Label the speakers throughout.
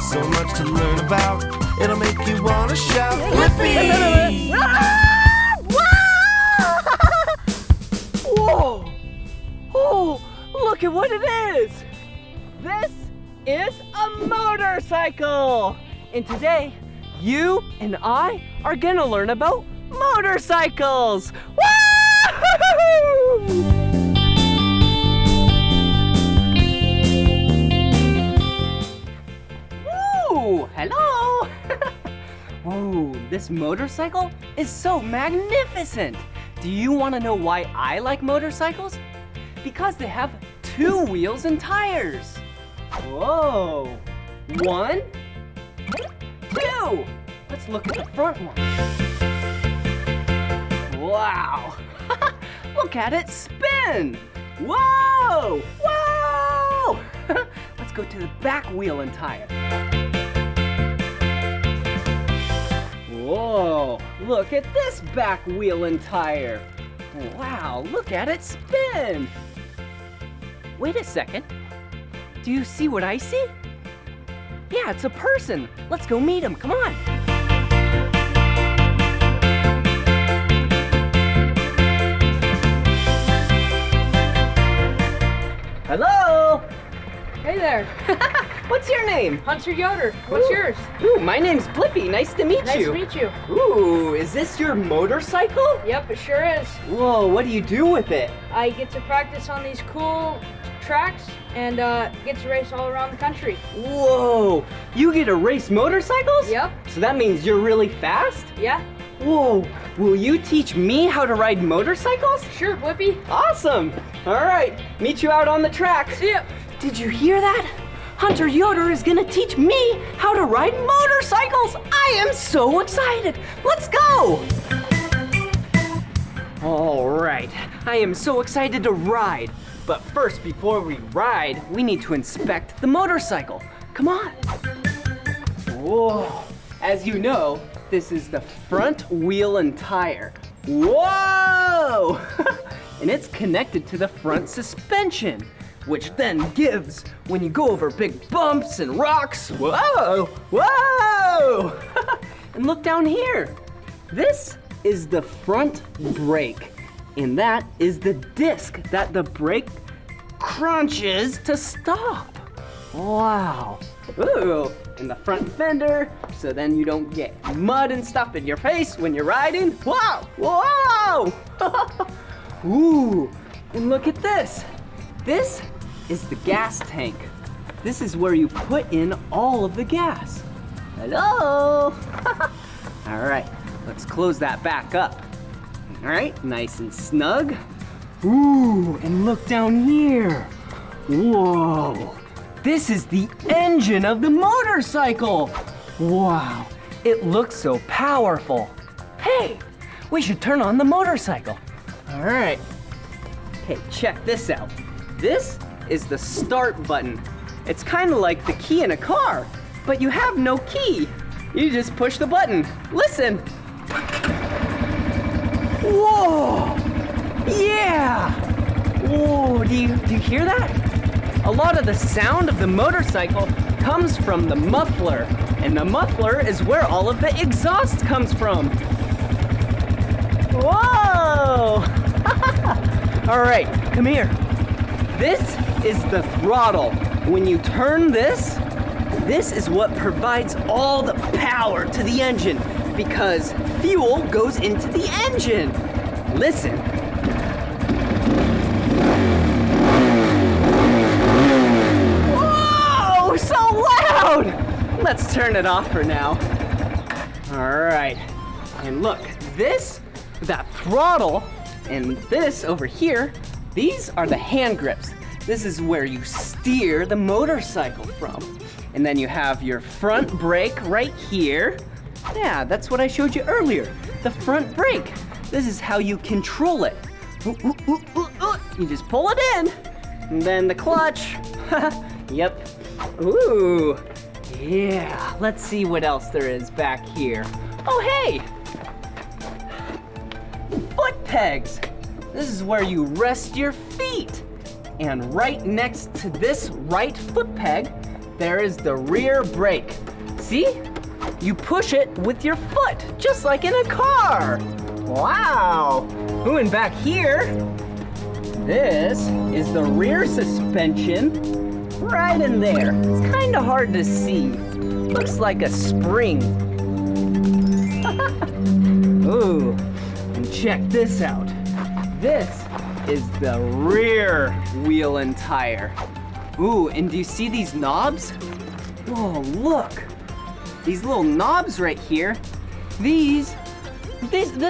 Speaker 1: So much to learn about. It'll make you want to shout, Blippi!
Speaker 2: Whoa! Oh, look at what it is! This is a motorcycle! And today, you and I are gonna learn about motorcycles! Woo! Woo! Hello! Whoa, this motorcycle is so magnificent! Do you want to know why I like motorcycles? Because they have 2 wheels and tires. Whoa! 1, 2. Let's look at the front one. Wow! Look at it spin! Whoa! Whoa! Let's go to the back wheel and tire. Whoa! Look at this back wheel and tire. Wow, look at it spin. Wait a second. Do you see what I see? Yeah, it's a person. Let's go meet him. Come on. Hello.
Speaker 3: Hey there.
Speaker 2: What's your name?
Speaker 3: Hunter Yoder. What's yours?
Speaker 2: Ooh, my name's Blippi. Nice to meet you.
Speaker 3: Nice to meet you.
Speaker 2: Ooh, is this your motorcycle?
Speaker 3: Yep, it sure is.
Speaker 2: Whoa, what do you do with it?
Speaker 3: I get to practice on these cool tracks and get to race all around the country.
Speaker 2: Whoa, you get to race motorcycles?
Speaker 3: Yep.
Speaker 2: So that means you're really fast?
Speaker 3: Yeah?
Speaker 2: Whoa, will you teach me how to ride motorcycles?
Speaker 3: Sure, Blippi.
Speaker 2: Awesome. All right, meet you out on the track.
Speaker 3: See ya.
Speaker 2: Did you hear that? Hunter Yoder is gonna teach me how to ride motorcycles. I am so excited. Let's go. All right, I am so excited to ride. But first, before we ride, we need to inspect the motorcycle. Come on. Whoa, as you know, this is the front wheel and tire. Whoa! And it's connected to the front suspension, which then gives when you go over big bumps and rocks. Whoa! Whoa! And look down here. This is the front brake, and that is the disc that the brake crunches to stop. Wow. Ooh, and the front fender, so then you don't get mud and stuff in your face when you're riding. Wow! Whoa! Ooh, and look at this. This is the gas tank. This is where you put in all of the gas. Hello? All right, let's close that back up. All right, nice and snug. Ooh, and look down here. Whoa, this is the engine of the motorcycle. Wow, it looks so powerful. Hey, we should turn on the motorcycle. All right, okay, check this out. This is the start button. It's kind of like the key in a car, but you have no key. You just push the button. Listen. Whoa! Yeah! Whoa, do you hear that? A lot of the sound of the motorcycle comes from the muffler, and the muffler is where all of the exhaust comes from. Whoa! All right, come here. This is the throttle. When you turn this is what provides all the power to the engine because fuel goes into the engine. Listen. Whoa, so loud! Let's turn it off for now. All right, and look, that throttle, and this over here, these are the hand grips. This is where you steer the motorcycle from. And then you have your front brake right here. Yeah, that's what I showed you earlier, the front brake. This is how you control it. You just pull it in, and then the clutch. Yep. Ooh, yeah, let's see what else there is back here. Oh, hey, foot pegs. This is where you rest your feet. And right next to this right foot peg, there is the rear brake. See? You push it with your foot, just like in a car. Wow. Ooh, and back here, this is the rear suspension right in there. It's kind of hard to see. Looks like a spring. Ooh, and check this out. This is the rear wheel and tire. Ooh, and do you see these knobs? Whoa, look. These little knobs right here, this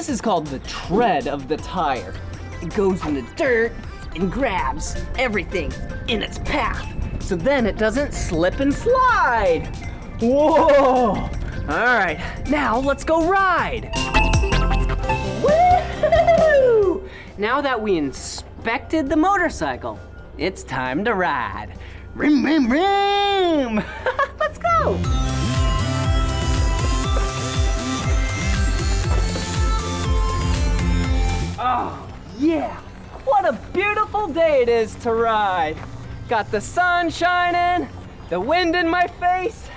Speaker 2: is called the tread of the tire. It goes in the dirt and grabs everything in its path, so then it doesn't slip and slide. Whoa! All right, now let's go ride. Woo! Now that we inspected the motorcycle, it's time to ride. Rim, rim, rim! Let's go! Oh, yeah! What a beautiful day it is to ride. Got the sun shining, the wind in my face.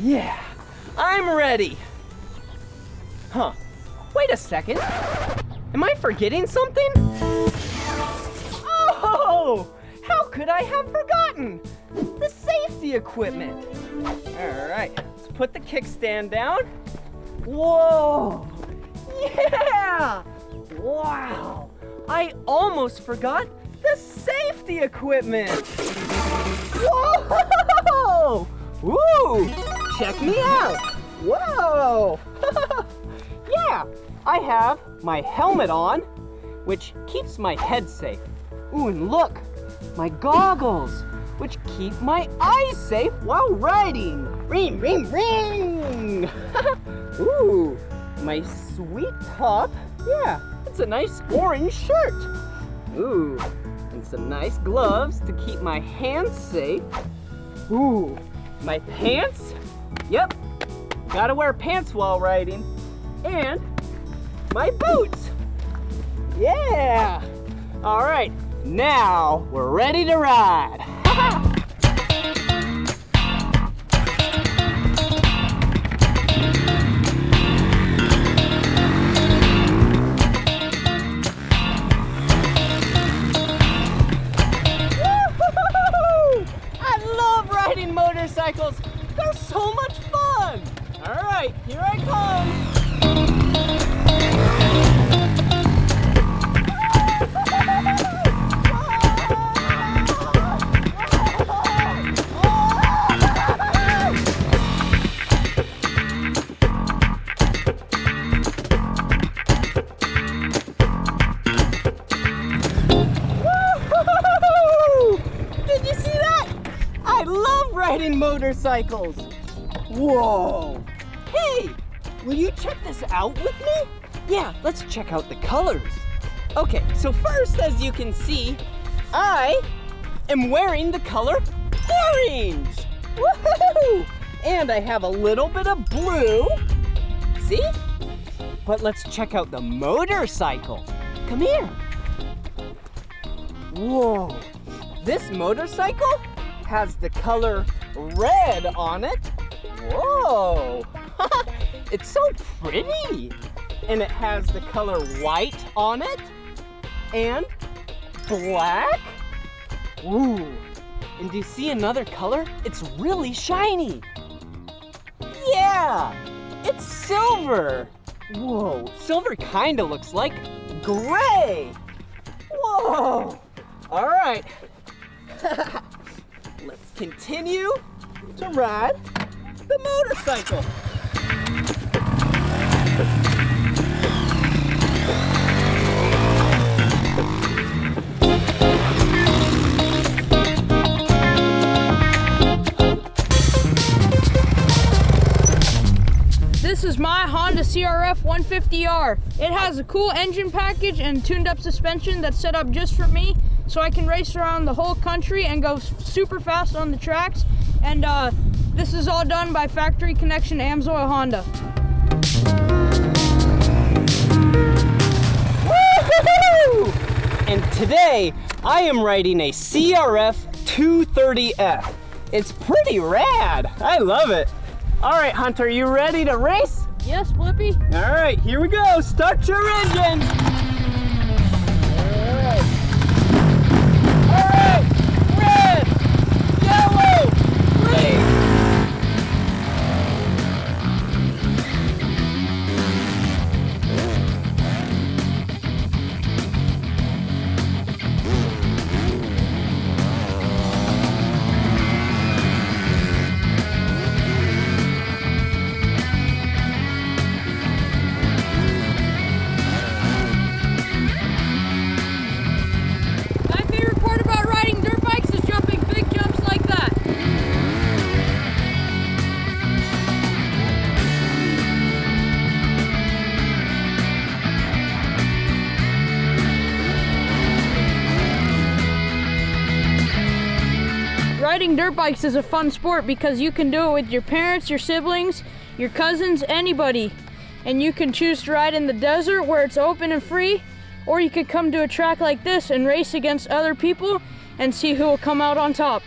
Speaker 2: Yeah, I'm ready. Huh, wait a second. Am I forgetting something? Oh, how could I have forgotten? The safety equipment. All right, let's put the kickstand down. Whoa, yeah! Wow, I almost forgot the safety equipment. Whoa! Woo! Check me out. Whoa! Yeah, I have my helmet on, which keeps my head safe. Ooh, and look, my goggles, which keep my eyes safe while riding. Ring, ring, ring! Ooh, my sweet top. Yeah, it's a nice orange shirt. Ooh, and some nice gloves to keep my hands safe. Ooh, my pants. Yep, gotta wear pants while riding. And my boots. Yeah. All right, now we're ready to ride. Motorcycles, they're so much fun. All right, here I come. Did you see that? I love riding motorcycles. Whoa. Hey, will you check this out with me? Yeah, let's check out the colors. Okay, so first, as you can see, I am wearing the color orange. Woohoo! And I have a little bit of blue. See? But let's check out the motorcycle. Come here. Whoa. This motorcycle has the color red on it. Whoa! It's so pretty. And it has the color white on it and black. Ooh. And do you see another color? It's really shiny. Yeah, it's silver. Whoa, silver kind of looks like gray. Whoa. All right. Let's continue to ride the motorcycle.
Speaker 3: This is my Honda CRF 150R. It has a cool engine package and tuned up suspension that's set up just for me, so I can race around the whole country and go super fast on the tracks. And this is all done by Factory Connection Amsoil Honda.
Speaker 2: Woo-hoo-hoo! And today I am riding a CRF 230F. It's pretty rad. I love it. All right, Hunter, you ready to race?
Speaker 3: Yes, Blippi.
Speaker 2: All right, here we go. Start your engines. All right. Red, yellow, green.
Speaker 3: Riding dirt bikes is a fun sport because you can do it with your parents, your siblings, your cousins, anybody. And you can choose to ride in the desert where it's open and free, or you could come to a track like this and race against other people and see who will come out on top.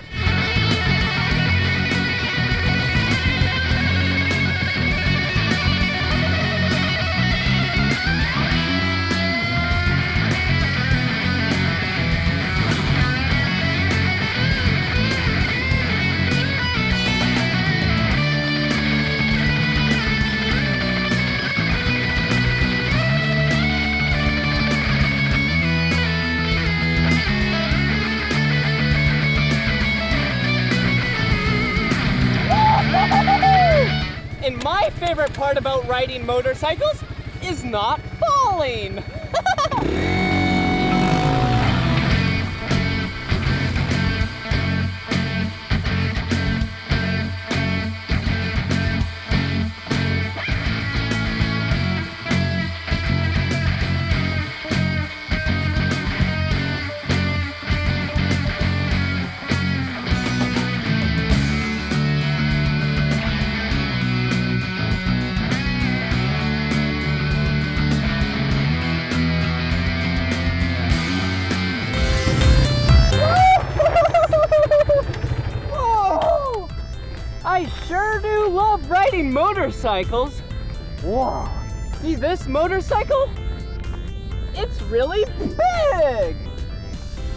Speaker 2: And my favorite part about riding motorcycles is not falling. I sure do love riding motorcycles. Whoa, see this motorcycle? It's really big.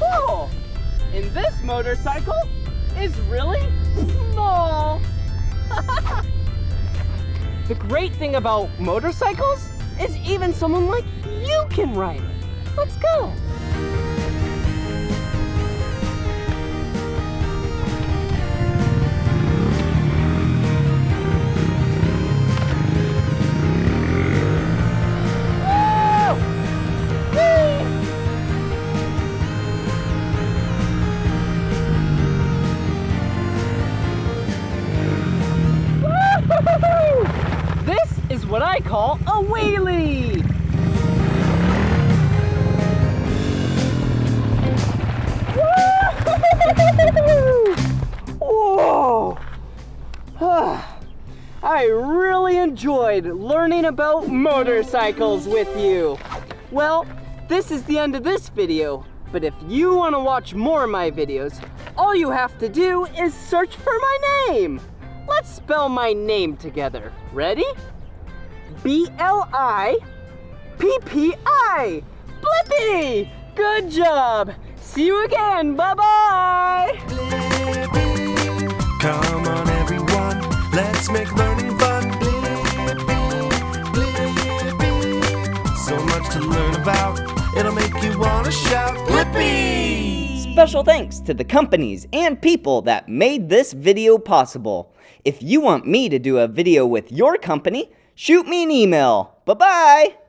Speaker 2: Whoa, and this motorcycle is really small. The great thing about motorcycles is even someone like you can ride it. Let's go. This is what I call a wheelie. Whoa! I really enjoyed learning about motorcycles with you. Well, this is the end of this video, but if you want to watch more of my videos, all you have to do is search for my name. Let's spell my name together. Ready? B-L-I-P-P-I. Blippi! Good job. See you again. Bye-bye.
Speaker 1: Blippi, come on everyone, let's make learning fun. Blippi, so much to learn about, it'll make you wanna shout, Blippi!
Speaker 4: Special thanks to the companies and people that made this video possible. If you want me to do a video with your company, shoot me an email. Bye-bye!